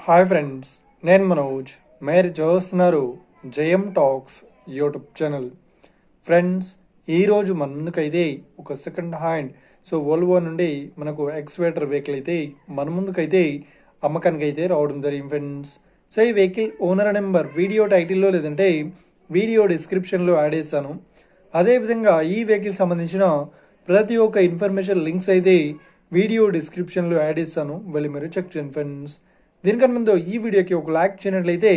Hi friends, నేను మనోజ్. మీరు చూస్తున్నారు జయం టాక్స్ యూట్యూబ్ ఛానల్. ఫ్రెండ్స్, ఈరోజు మన ముందుకైతే ఒక సెకండ్ హ్యాండ్ వోల్వో నుండి మనకు ఎక్స్వేటర్ వెహికల్ అయితే మన ముందుకైతే అమ్మకానికి అయితే రావడం జరిగింది ఫ్రెండ్స్. ఈ వెహికల్ ఓనర్ నెంబర్ వీడియో టైటిల్లో లేదంటే వీడియో డిస్క్రిప్షన్లో యాడ్ చేస్తాను. అదేవిధంగా ఈ వెహికల్ సంబంధించిన ప్రతి ఒక్క ఇన్ఫర్మేషన్ లింక్స్ అయితే వీడియో డిస్క్రిప్షన్లో యాడ్ చేస్తాను, వెళ్ళి మీరు చెక్ చేయండి ఫ్రెండ్స్. దీనికన్నా ముందు ఈ వీడియోకి ఒక లైక్ చేయనట్లయితే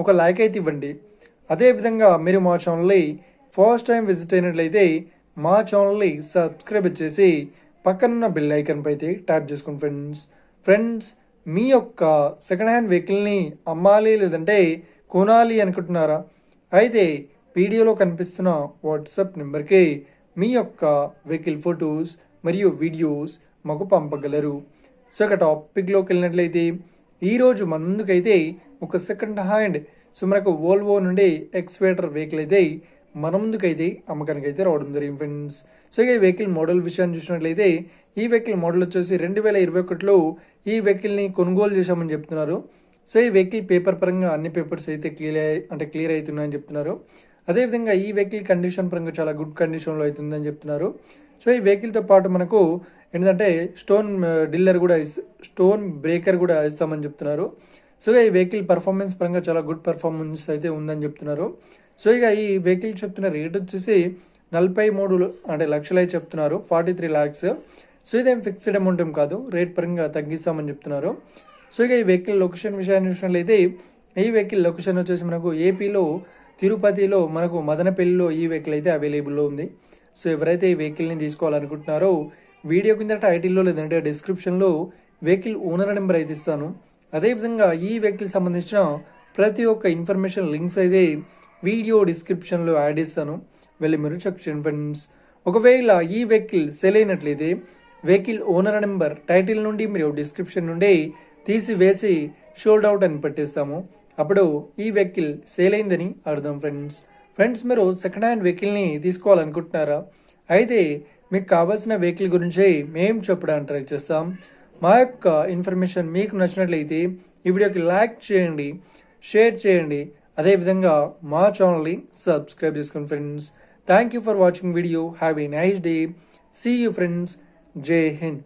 ఒక లైక్ అయితే ఇవ్వండి. అదేవిధంగా మీరు మా ఛానల్ని ఫస్ట్ టైం విజిట్ అయినట్లయితే మా ఛానల్ని సబ్స్క్రైబ్ చేసి పక్కనున్న బెల్ ఐకన్ పై అయితే ట్యాప్ చేసుకోండి ఫ్రెండ్స్. మీ యొక్క సెకండ్ హ్యాండ్ వెహికల్ని అమ్మాలి లేదంటే కొనాలి అనుకుంటున్నారా? అయితే వీడియోలో కనిపిస్తున్న వాట్సాప్ నెంబర్కి మీ యొక్క వెహికల్ ఫొటోస్ మరియు వీడియోస్ మాకు పంపగలరు. ఇక టాపిక్లోకి వెళ్ళినట్లయితే ఈరోజు మన ముందుకైతే ఒక సెకండ్ హ్యాండ్ మనకు వోల్వో నుండి ఎక్స్వేటర్ వెహికల్ అయితే మన ముందుకైతే అమ్మకానికి అయితే రావడం జరిగింది ఫ్రెండ్స్. ఈ వెహికల్ మోడల్ విషయాన్ని చూసినట్లయితే ఈ వెహికల్ మోడల్ వచ్చేసి 2021లో ఈ వెహికల్ని కొనుగోలు చేశామని చెప్తున్నారు. ఈ వెహికల్ పేపర్ పరంగా అన్ని పేపర్స్ అయితే క్లియర్ అవుతున్నాయని చెప్తున్నారు. అదేవిధంగా ఈ వెహికల్ కండిషన్ పరంగా చాలా గుడ్ కండిషన్లో అవుతుందని చెప్తున్నారు. ఈ వెహికల్తో పాటు మనకు ఏంటంటే స్టోన్ బ్రేకర్ కూడా ఇస్తామని చెప్తున్నారు. ఈ వెహికల్ పర్ఫార్మెన్స్ పరంగా చాలా గుడ్ పర్ఫార్మెన్స్ అయితే ఉందని చెప్తున్నారు. ఇక ఈ వెహికల్ చెప్తున్న రేట్ వచ్చేసి 43 లక్షలు అయితే చెప్తున్నారు, 43 lakhs. ఇదేం ఫిక్స్డ్ అమౌంట్ ఏం కాదు, రేట్ పరంగా తగ్గిస్తామని చెప్తున్నారు. ఇక ఈ వెహికల్ లొకేషన్ విషయాన్ని చూసినట్లయితే ఈ వెహికల్ లొకేషన్ వచ్చేసి మనకు ఏపీలో తిరుపతిలో మనకు మదనపల్లిలో ఈ వెహికల్ అయితే అవైలబుల్లో ఉంది. ఎవరైతే ఈ వెహికల్ని తీసుకోవాలనుకుంటున్నారో వీడియో కింద టైటిల్లో లేదంటే డిస్క్రిప్షన్లో వెహికల్ ఓనర్ నెంబర్ అయితే ఇస్తాను. అదేవిధంగా ఈ వెహికల్ సంబంధించిన ప్రతి ఒక్క ఇన్ఫర్మేషన్ లింక్స్ అయితే వీడియో డిస్క్రిప్షన్లో యాడ్ చేస్తాను, వెళ్ళి మీరు చెక్ చేయండి ఫ్రెండ్స్. ఒకవేళ ఈ వెహికల్ సెల్ అయినట్లయితే వెహికల్ ఓనర్ నెంబర్ టైటిల్ నుండి మీరు డిస్క్రిప్షన్ నుండి తీసివేసి షోల్డ్ అవుట్ అని పెట్టేస్తాము. అప్పుడు ఈ వెహికల్ సేల్ అయిందని అర్థం ఫ్రెండ్స్. మీరు సెకండ్ హ్యాండ్ వెహికల్ని తీసుకోవాలనుకుంటున్నారా? అయితే మీకు కావాల్సిన వెహికల్ గురించి మేము చెప్పడానికి ట్రై చేస్తాం. మా యొక్క ఇన్ఫర్మేషన్ మీకు నచ్చినట్లయితే ఈ వీడియోకి లైక్ చేయండి, షేర్ చేయండి, అదేవిధంగా మా ఛానల్ని సబ్స్క్రైబ్ చేసుకోండి friends. Thank you for watching video. Have a nice day. See you friends. Jai Hind.